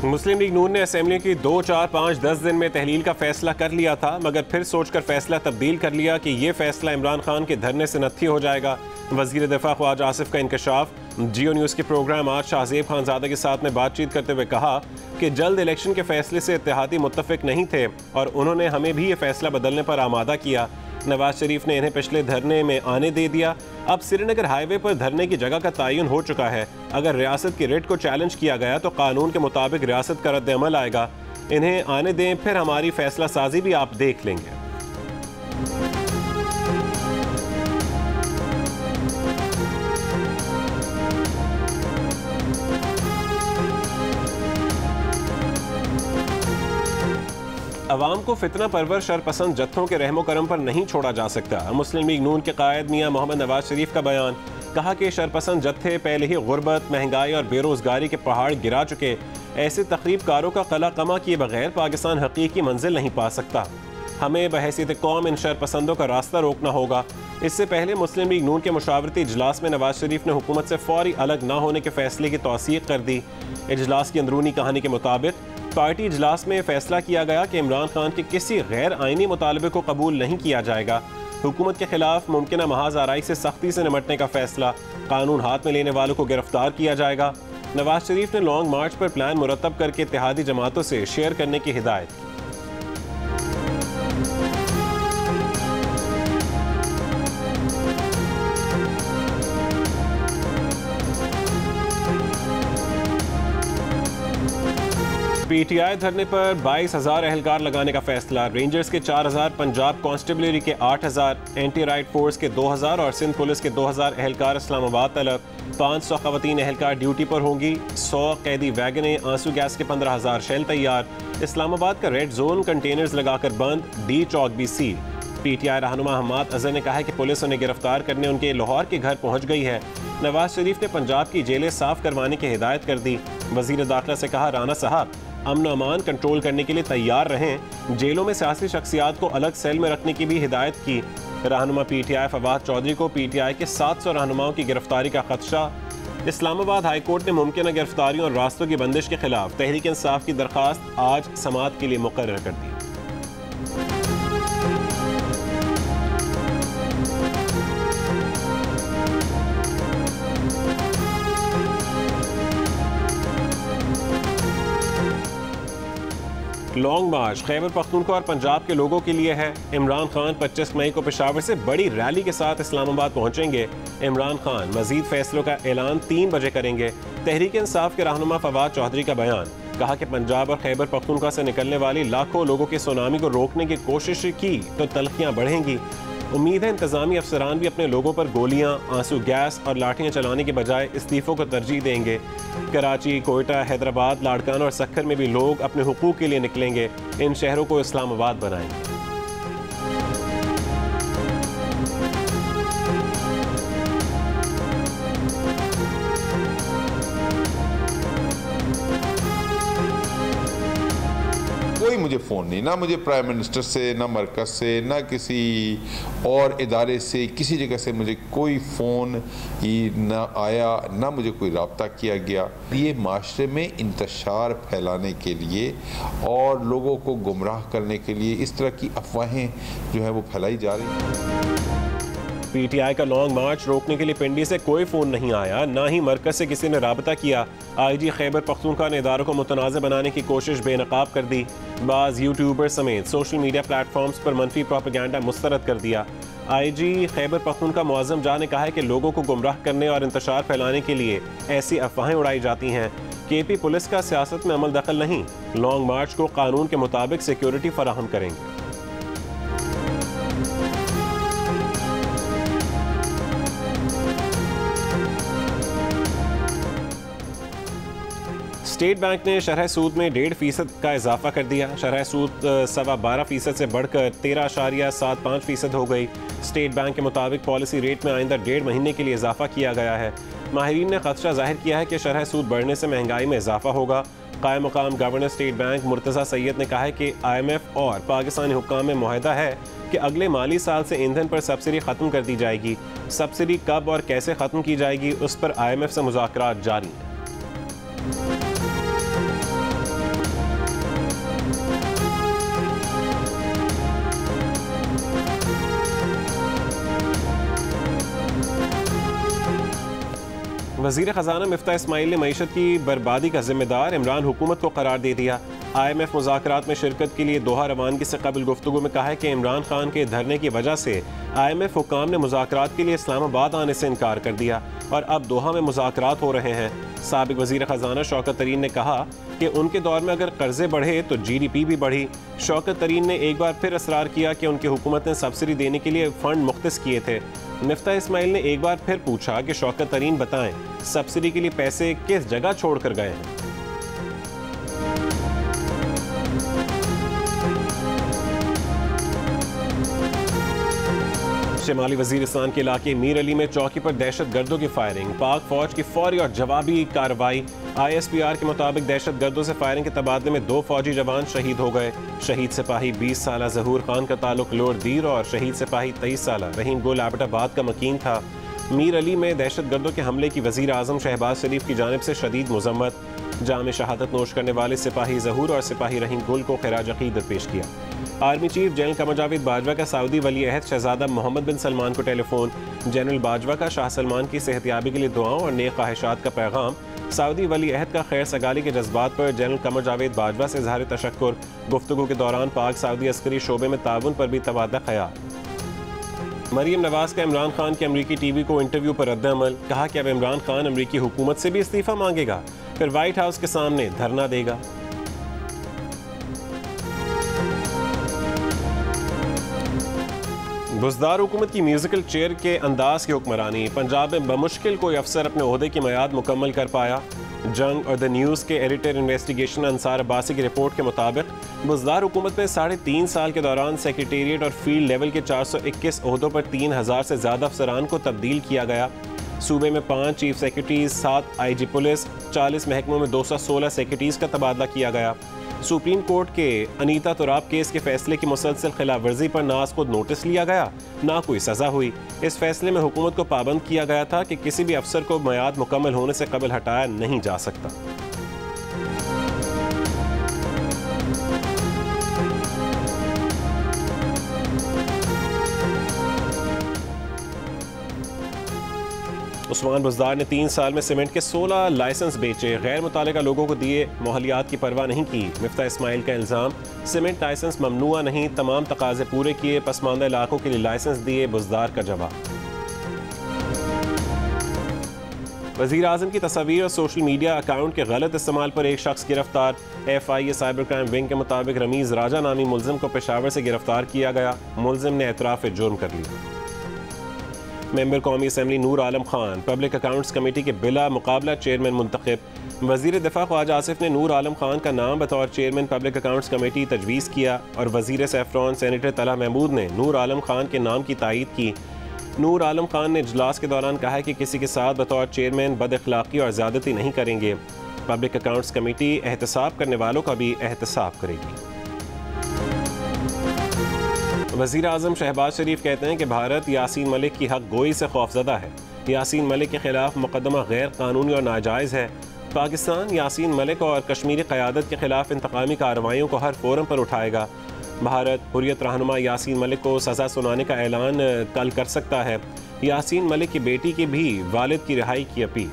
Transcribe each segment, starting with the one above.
मुस्लिम league नून ने assembly की 2, 4, 5, 10 दिन में तहलील का फैसला कर लिया था, मगर फिर सोचकर फैसला तब्दील कर लिया कि ये फैसला इमरान खान के धरने से नत्थी हो जाएगा। वजीर दिफा ख्वाजा आसिफ का इंकशाफ। जियो न्यूज़ के प्रोग्राम आज शाहजेब खानजादा के साथ में बातचीत करते हुए कहा कि जल्द इलेक्शन के फैसले से इत्तेहादी मुत्तफिक नहीं थे और उन्होंने हमें भी ये फैसला बदलने पर आमादा किया। नवाज शरीफ ने इन्हें पिछले धरने में आने दे दिया। अब श्रीनगर हाईवे पर धरने की जगह का तयन हो चुका है। अगर रियासत की रिट को चैलेंज किया गया तो कानून के मुताबिक रियासत का रद्द अमल आएगा। इन्हें आने दें, फिर हमारी फैसला साजी भी आप देख लेंगे। अवाम को फितना परवर शरपसंद जत्थों के रहमो करम पर नहीं छोड़ा जा सकता। मुस्लिम लीग नून के कायद मियां मोहम्मद नवाज शरीफ का बयान। कहा कि शरपसंद जत्थे पहले ही गुर्बत, महंगाई और बेरोजगारी के पहाड़ गिरा चुके। ऐसे तकरीबकारों का कला कमा किए बगैर पाकिस्तान हकीकी मंजिल नहीं पा सकता। हमें बहैसियत कौम इन शरपसंदों का रास्ता रोकना होगा। इससे पहले मुस्लिम लीग नून के मुशावरती इजलास में नवाज शरीफ ने हुकूमत से फौरी अलग न होने के फैसले की तौसीक कर दी। इजलास की अंदरूनी कहानी के मुताबिक पार्टी इजलास में फैसला किया गया कि इमरान खान के किसी गैर आइनी मुतालबे को कबूल नहीं किया जाएगा। हुकूमत के खिलाफ मुमकिन महाज आराई से सख्ती से निपटने का फैसला। कानून हाथ में लेने वालों को गिरफ्तार किया जाएगा। नवाज शरीफ ने लॉन्ग मार्च पर प्लान मुरतब करके इत्तेहादी जमातों से शेयर करने की हिदायत की। पीटीआई धरने पर 22,000 एहलकार लगाने का फैसला। रेंजर्स के 4,000, पंजाब कांस्टेबलरी के 8,000, एंटी राइट फोर्स के 2,000 और सिंध पुलिस के 2,000 एहलकार इस्लामाबाद तलब। 500 खवातीन एहलकार ड्यूटी पर होंगी। 100 कैदी वैगने, आंसू गैस के 15,000 शेल तैयार। इस्लामाबाद का रेड जोन कंटेनर्स लगाकर बंद। डी चौक भी सील। पीटीआई रहनुमा हम्माद अजहर ने कहा है कि पुलिस उन्हें गिरफ्तार करने उनके लाहौर के घर पहुंच गई है। नवाज शरीफ ने पंजाब की जेलें साफ करवाने की हिदायत कर दी। वजीर दाखिला से कहा, राना साहब अमन अमान कंट्रोल करने के लिए तैयार रहें। जेलों में सियासी शख्सियात को अलग सेल में रखने की भी हिदायत की। रहनुमा पीटीआई फवाद चौधरी को पीटीआई के 700 रहनुमाओं की गिरफ्तारी का खदशा। इस्लामाबाद हाई कोर्ट ने मुमकिन गिरफ्तारियों और रास्तों की बंदिश के खिलाफ तहरीक इंसाफ की दरख्वास्त आज समाअत के लिए मुकर्रर कर दी। लॉन्ग मार्च खैबर पख्तूनख्वा और पंजाब के लोगों के लिए है। इमरान खान 25 मई को पेशावर से बड़ी रैली के साथ इस्लामाबाद पहुंचेंगे। इमरान खान मजीद फैसलों का ऐलान 3 बजे करेंगे। तहरीक इंसाफ के रहनुमा फवाद चौधरी का बयान। कहा कि पंजाब और खैबर पख्तूनख्वा से निकलने वाली लाखों लोगों के सुनामी को रोकने की कोशिश की तो तलखियां बढ़ेंगी। उम्मीद है इंतजामी अफसरान भी अपने लोगों पर गोलियां, आंसू गैस और लाठियां चलाने के बजाय इस्तीफों को तरजीह देंगे। कराची, कोयटा, हैदराबाद, लाड़काना और सक्खर में भी लोग अपने हुकूक के लिए निकलेंगे। इन शहरों को इस्लामाबाद बनाएंगे। कोई मुझे फ़ोन नहीं, ना मुझे प्राइम मिनिस्टर से, ना मरकज़ से, ना किसी और इदारे से, किसी जगह से मुझे कोई फ़ोन ही ना आया, ना मुझे कोई रब्ता किया गया। ये माशरे में इंतशार फैलाने के लिए और लोगों को गुमराह करने के लिए इस तरह की अफवाहें जो है वो फैलाई जा रही हैं। पीटीआई का लॉन्ग मार्च रोकने के लिए पिंडी से कोई फ़ोन नहीं आया, ना ही मरकज़ से किसी ने राबता किया। आईजी खैबर पख्तूनख्वा ने इदारों को मुतनाज़ बनाने की कोशिश बेनकाब कर दी। बाज़ यूट्यूबर समेत सोशल मीडिया प्लेटफॉर्म्स पर मनफी प्रोपेगेंडा मुस्तरद कर दिया। आईजी खैबर पख्तूनख्वा मुअज़्ज़म जाह ने कहा है कि लोगों को गुमराह करने और इंतशार फैलाने के लिए ऐसी अफवाहें उड़ाई जाती हैं। केपी पुलिस का सियासत में अमल दखल नहीं। लॉन्ग मार्च को कानून के मुताबिक सिक्योरिटी फराहम करेंगे। स्टेट बैंक ने शरह सूद में 1.5% का इजाफा कर दिया। शरह सूद 12.25% से बढ़कर 13.75% हो गई। स्टेट बैंक के मुताबिक पॉलिसी रेट में आइंदा 1.5 महीने के लिए इजाफा किया गया है। माहिरीन ने खदशा जाहिर किया है कि शरह सूद बढ़ने से महंगाई में इजाफा होगा। कायम मकाम governor state bank Murtaza Syed ने कहा है कि IMF और पाकिस्तानी हुक्काम में मुआहदा है कि अगले माली साल से ईंधन पर सब्सिडी ख़त्म कर दी जाएगी। सब्सिडी कब और कैसे ख़त्म की जाएगी उस पर IMF से मुज़ाकरात जारी हैं। वज़ीर ख़जाना मिफ्ता इस्माइल ने मईशत की बर्बादी का जिम्मेदार इमरान हुकूमत को करार दे दिया। IMF मुज़ाकरात में शिरकत के लिए दोहा रवानगी से कबल गुफ्तगू में कहा है कि इमरान खान के धरने की वजह से IMF हुक्काम ने मुज़ाकरात के लिए इस्लामाबाद आने से इनकार कर दिया और अब दोहा में मुज़ाकरात हो रहे हैं। साबिक वज़ीर ख़जाना शौकत तरीन ने कहा कि उनके दौर में अगर कर्जे बढ़े तो GDP भी बढ़ी। शौकत तरीन ने एक बार फिर असरार किया कि उनकी हुकूमत ने सब्सिडी देने के लिए फ़ंड मुख्तस किए थे। मिफ्ता इस्माइल ने एक बार फिर पूछा कि शौकत तरीन बताएं सब्सिडी के लिए पैसे किस जगह छोड़ कर गए हैं। शिमाली वजीरिस्तान के इलाके मीर अली में चौकी पर दहशत गर्दों की फायरिंग, पाक फौज की फौरी और जवाबी कार्रवाई। ISPR के मुताबिक दहशत गर्दों से फायरिंग के तबादले में 2 फौजी जवान शहीद हो गए। शहीद सिपाही 20 साला जहूर खान का ताल्लुक लोर दीर और शहीद सिपाही 23 साला रहीम गुल एबटाबाद का मकीन था। मीर अली में दहशत गर्दों के हमले की वज़ीर आज़म शहबाज शरीफ की जानिब से शदीद मज़म्मत। जाम शहादत नोश करने वाले सिपाही जहूर और सिपाही रहीम गुल को खिराज अक़ीदत पेश किया। Army chief general Qamar Javed Bajwa का सऊदी वली अहद शहजादा मोहम्मद बिन सलमान को टेलीफोन। जनरल बाजवा का शाह सलमान की सेहतयाबी के लिए दुआओं और नेक ख्वाहिशात का पैगाम। सऊदी वली अहद का खैर सगाली के जज्बात पर जनरल कमर जावेद बाजवा से इज़हार तशक्कुर। गुफ्तगू के दौरान पाक सऊदी अस्करी शोबे में ताउन पर भी तबादला ख़याल। मरीम नवाज का इमरान खान के अमरीकी TV को इंटरव्यू पर रद्द-ए-अमल। कहा कि अब इमरान खान अमरीकी हुकूमत से भी इस्तीफ़ा मांगेगा, फिर व्हाइट हाउस के सामने धरना देगा। बुज़दार हुकूमत की म्यूजिकल चेयर के अंदाज की हुक्मरानी। पंजाब में बमुश्किल कोई अफसर अपने ओहदे की मियाद मुकम्मल कर पाया। जंग और द न्यूज़ के एडिटर इन्वेस्टिगेशन अंसार अब्बासी की रिपोर्ट के मुताबिक बुज़दार हुकूमत में 3.5 साल के दौरान सेक्रेटेरिएट और फील्ड लेवल के 421 ओहदों पर 3000 से ज़्यादा अफसरान को तब्दील किया गया। सूबे में 5 चीफ सेक्रेटरीज, 7 IG पुलिस, 40 महकमों में 216 सेक्रेटरीज का तबादला किया गया। सुप्रीम कोर्ट के अनीता तुराब केस के फैसले की मुसलसल खिलाफ वर्जी पर ना खुद नोटिस लिया गया, ना कोई सज़ा हुई। इस फैसले में हुकूमत को पाबंद किया गया था कि किसी भी अफसर को मियाद मुकम्मल होने से कबल हटाया नहीं जा सकता। उस्मान बुज़दार ने 3 साल में सीमेंट के 16 लाइसेंस बेचे, गैर मुतालिका लोगों को दिए, मोहलियात की परवाह नहीं की। मिफ्ता इस्माइल का इल्ज़ाम, सीमेंट लाइसेंस ममनुआ नहीं, तमाम तकाजे पूरे किए, पसमानदा इलाकों के लिए लाइसेंस दिए। बुज़दार का जवाब। वज़ीर आज़म की तस्वीर और सोशल मीडिया अकाउंट के गलत इस्तेमाल पर एक शख्स गिरफ्तार। FIA साइबर क्राइम विंग के मुताबिक रमीज़ राजा नामी मुलजिम को पेशावर से गिरफ्तार किया गया। मुलजिम ने एतराफ़ जुर्म कर लिया। मेंबर कौमी assembly Noor Alam Khan public accounts committee के बिला मुकाबला चेयरमैन मुंतखब। वज़ीर दिफा ख्वाजा आसिफ ने नूर आलम खान का नाम बतौर चेयरमैन पब्लिक अकाउंट्स कमेटी तजवीज़ किया और वज़ीर सैफरॉन सेनेटर तला महमूद ने नूर आलम खान के नाम की तायीद की। नूर आलम खान ने इजलास के दौरान कहा कि किसी के साथ बतौर चेयरमैन बद अखलाक़ी और ज़्यादती नहीं करेंगे। पब्लिक अकाउंट्स कमेटी एहतसाब करने वालों का भी एहतसाब करेगी। वज़ीर आज़म शहबाज शरीफ कहते हैं कि भारत यासीन मलिक की हक गोई से खौफजदा है। यासीन मलिक के खिलाफ मुकदमा गैर कानूनी और नाजायज़ है। पाकिस्तान यासीन मलिक और कश्मीरी क़यादत के खिलाफ इंतकामी कार्रवाइयों को हर फोरम पर उठाएगा। भारत हुर्रियत रहनुमा यासीन मलिक को सज़ा सुनाने का ऐलान कल कर सकता है। यासीन मलिक की बेटी की भी वालिद की रिहाई की अपील।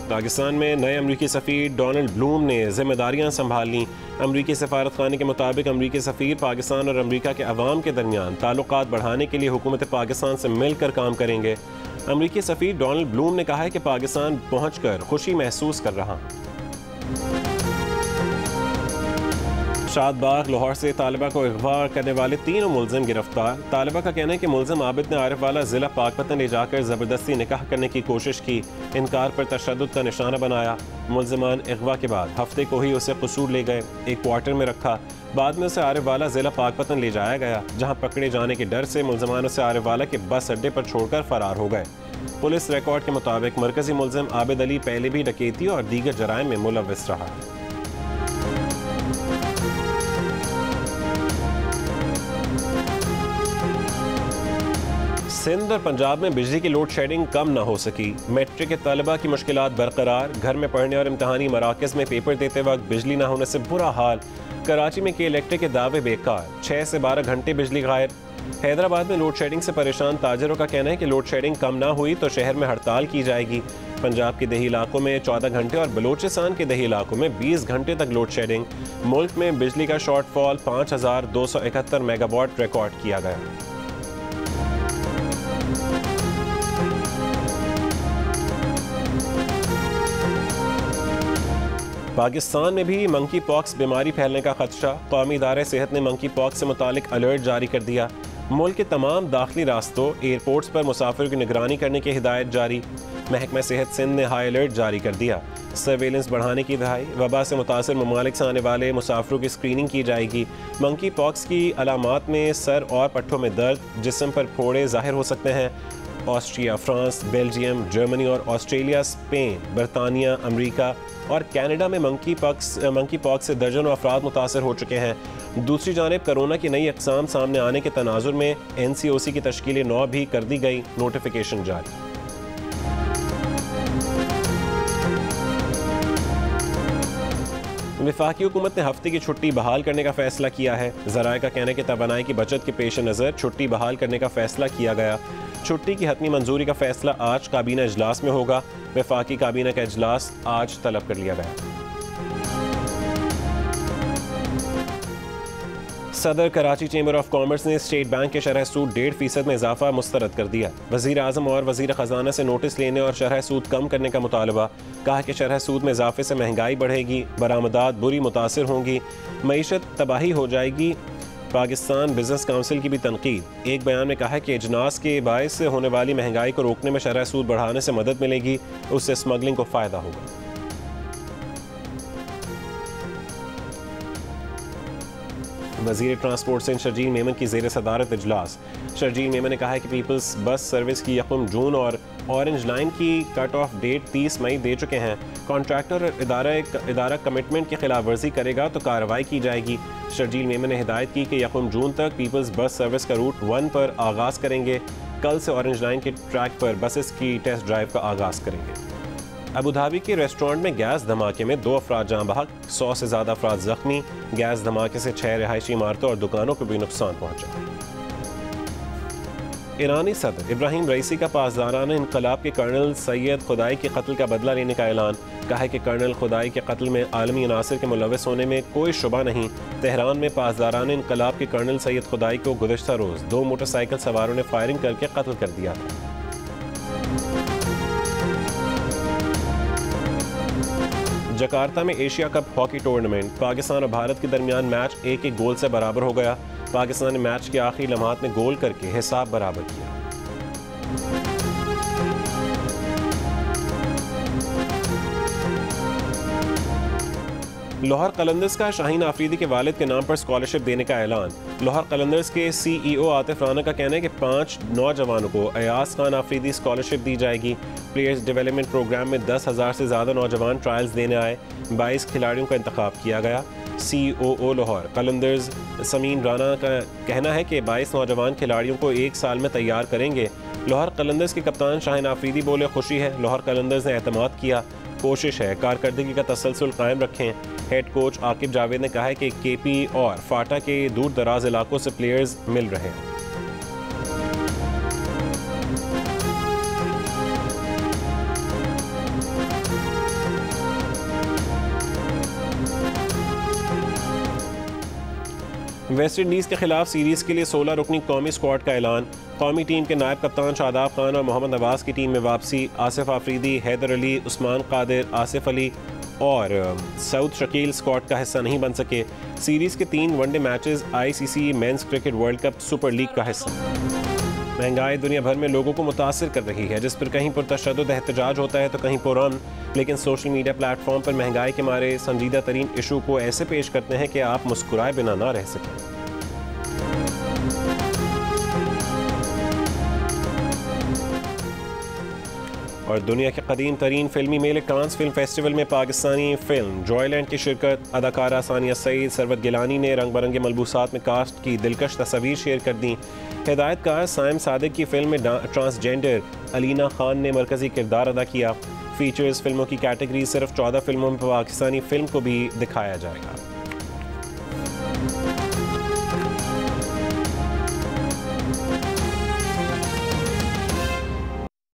पाकिस्तान में नए अमरीकी सफ़ीर डोनाल्ड ब्लूम ने जिम्मेदारियां संभाल लीं। अमरीकी सफारत खाने के मुताबिक अमरीकी सफ़ीर पाकिस्तान और अमरीका के अवाम के दरमियान ताल्लुकात बढ़ाने के लिए हुकूमत पाकिस्तान से मिलकर काम करेंगे। अमरीकी सफ़ीर डोनाल्ड ब्लूम ने कहा है कि पाकिस्तान पहुंचकर खुशी महसूस कर रहा। शादबाग लाहौर से तालिबा को अगवा करने वाले 3 मुलजिम गिरफ्तार। तालिबा का कहना है कि मुलजिम आबिद ने आरिफ वाला ज़िला पाकपतन ले जाकर ज़बरदस्ती निकाह करने की कोशिश की, इनकार पर तशद्दुद का निशाना बनाया। मुलजिमान अगवा के बाद हफ्ते को ही उसे कसूर ले गए, एक क्वार्टर में रखा। बाद में उसे आरिफ वाला ज़िला पाकपतन ले जाया गया, जहाँ पकड़े जाने के डर से मुलजिमान उसे आरिफ वाला के बस अड्डे पर छोड़कर फरार हो गए। पुलिस रिकॉर्ड के मुताबिक मरकजी मुलजिम आबिद अली पहले भी डकैती और दीगर जराइम में मुलव्विस रहा है। सिंध और पंजाब में बिजली की लोड शेडिंग कम न हो सकी। मैट्रिक के तलबा की मुश्किलात बरकरार। घर में पढ़ने और इम्तहानी मराकज़ में पेपर देते वक्त बिजली न होने से बुरा हाल। कराची में के इलेक्ट्रिक के दावे बेकार। 6 से 12 घंटे बिजली गायब। हैदराबाद में लोड शेडिंग से परेशान ताजरों का कहना है कि लोड शेडिंग कम ना हुई तो शहर में हड़ताल की जाएगी। पंजाब के दही इलाकों में 14 घंटे और बलूचिस्तान के दही इलाकों में 20 घंटे तक लोड शेडिंग। मुल्क में बिजली का शॉर्टफॉल 5271 मेगावाट रिकॉर्ड किया गया। पाकिस्तान में भी मंकी पॉक्स बीमारी फैलने का खदशा। कौमी इदारे सेहत ने मंकी पॉक्स से मुतालिक अलर्ट जारी कर दिया। मुल्क के तमाम दाखिली रास्तों एयरपोर्ट्स पर मुसाफिर की निगरानी करने की हिदायत जारी। महकमा सेहत सिंध ने हाई अलर्ट जारी कर दिया। सर्वेलेंस बढ़ाने की दहाई। वबा से मुतासर ममालिक से आने वाले मुसाफिरों की स्क्रीनिंग की जाएगी। मंकी पॉक्स की अलामात में सर और पट्ठों में दर्द, जिस्म पर फोड़े जाहिर हो सकते हैं। ऑस्ट्रिया, फ्रांस, बेल्जियम, जर्मनी और ऑस्ट्रेलिया, स्पेन, बरतानिया, अमरीका और कनाडा में मंकी पॉक्स से दर्जनों अफराद मुतासर हो चुके हैं। दूसरी जानिब कोरोना की नई अक़साम सामने आने के तनाजुर में NCOC की तश्कील 9 भी कर दी गई। नोटिफिकेशन जारी। वफाकी हुकूमत ने हफ्ते की छुट्टी बहाल करने का फैसला किया है। ज़राए का कहना है कि तवानाई की बचत के पेश नज़र छुट्टी बहाल करने का फैसला किया गया। छुट्टी की हतमी मंजूरी का फैसला आज काबीना इजलास में होगा। वफाकी काबीना का इजलास आज तलब कर लिया गया। सदर कराची चेंबर ऑफ कॉमर्स ने स्टेट बैंक के शरह सूद 1.5% में इजाफा मुस्तरद कर दिया। वज़ीर आज़म और वज़ीर ख़जाना से नोटिस लेने और शरह सूद कम करने का मुतालबा। कहा कि शरह सूद में इजाफे से महंगाई बढ़ेगी, बरामदात बुरी मुतासिर होंगी, मईशत तबाही हो जाएगी। पाकिस्तान बिजनेस काउंसिल की भी तनकीद। एक बयान में कहा है कि इजनास के बायस से होने वाली महंगाई को रोकने में शरह सूद बढ़ाने से मदद मिलेगी, उससे स्मगलिंग को फ़ायदा होगा। वज़ीर ट्रांसपोर्ट सिंध शरजील मेमन की ज़ेर सदारत इजलास। शरजील मेमन ने कहा है कि पीपल्स बस सर्विस की 1 जून और ऑरेंज लाइन की कट ऑफ डेट 30 मई दे चुके हैं। कॉन्ट्रैक्टर और इदारा कमिटमेंट की खिलाफ वर्जी करेगा तो कार्रवाई की जाएगी। शरजील मेमन ने हिदायत की कि 1 जून तक पीपल्स बस सर्विस का रूट 1 पर आगाज़ करेंगे। कल से ऑरेंज लाइन के ट्रैक पर बसेस की टेस्ट ड्राइव का आगाज़ करेंगे। अबूधाबी के रेस्टोरेंट में गैस धमाके में 2 अफराद जाँ बहक, 100 से ज़्यादा अफराद जख्मी। गैस धमाके से 6 रिहायशी इमारतों और दुकानों को भी नुकसान पहुंचा। ईरानी सदर इब्राहिम रईसी का पासदाराना इनकलाब के कर्नल सैयद खुदाई के कत्ल का बदला लेने का ऐलान। कहा है कि कर्नल खुदाई के कत्ल में आलमी अनासर के मुलव्वस होने में कोई शुबा नहीं। तेहरान में पासदाराना इनकलाब के कर्नल सैयद खुदाई को गुज़श्ता रोज़ 2 मोटरसाइकिल सवारों ने फायरिंग करके कत्ल कर दिया था। जकार्ता में Asia cup hockey tournament. Pakistan और भारत के दरमियान मैच 1-1 गोल से बराबर हो गया। पाकिस्तान ने मैच के आखिरी लम्हात में गोल करके हिसाब बराबर किया। लाहौर कलंदर्स का शाहीन आफरीदी के वालिद के नाम पर स्कॉलरशिप देने का ऐलान। लाहौर कलंदर्स के CEO आतिफ राना का कहना है कि 5 नौजवानों को अयाज खान आफरीदी स्कॉलरशिप दी जाएगी। प्लेयर्स डेवलपमेंट प्रोग्राम में 10,000 से ज़्यादा नौजवान ट्रायल्स देने आए। 22 खिलाड़ियों का इंतखाब किया गया। COO लाहौर कलंदर्स समीन राना का कहना है कि 22 नौजवान खिलाड़ियों को 1 साल में तैयार करेंगे। लाहौर कलंदर्स के कप्तान शाहीन आफरीदी बोले, खुशी है। लाहौर कलंदर्स ने एतमाद किया, कोशिश है कारकर्दगी का तसलसल कायम रखें। हेड कोच आकिब जावेद ने कहा है कि KP और फाटा के दूर दराज इलाकों से प्लेयर्स मिल रहे हैं। वेस्ट इंडीज़ के खिलाफ सीरीज़ के लिए 16 रुकनी कौमी स्क्वाड का ऐलान। कौमी टीम के नायब कप्तान शादाब खान और मोहम्मद नवाज की टीम में वापसी। आसिफ आफरीदी, हैदर अली, उस्मान कादिर, आसिफ अली और सऊद शकील स्क्वाड का हिस्सा नहीं बन सके। सीरीज़ के 3 one day matches ICC men's cricket world cup super league का हिस्सा। महंगाई दुनिया भर में लोगों को मुतासिर कर रही है, जिस पर कहीं पर तशद्दुद एहतजाज होता है तो कहीं पुरअमन। लेकिन सोशल मीडिया प्लेटफॉर्म पर महंगाई के मारे संजीदा तरीन इशू को ऐसे पेश करते हैं कि आप मुस्कुराए बिना ना रह सकें। और दुनिया के कदीम तरीन फिल्मी मेले कांस फिल्म फेस्टिवल में पाकिस्तानी फिल्म जॉयलैंड की शिरकत। अदाकारा सानिया सईद, सरवत गिलानी ने रंग बिरंगे मलबूसात में कास्ट की दिलकश तस्वीर शेयर कर दी। हिदायतकार साइम सादिक की फिल्म में ट्रांसजेंडर अलीना खान ने मरकजी किरदार अदा किया। फीचर्स फिल्मों की कैटेगरी सिर्फ 14 फिल्मों में पाकिस्तानी फिल्म को भी दिखाया जाएगा।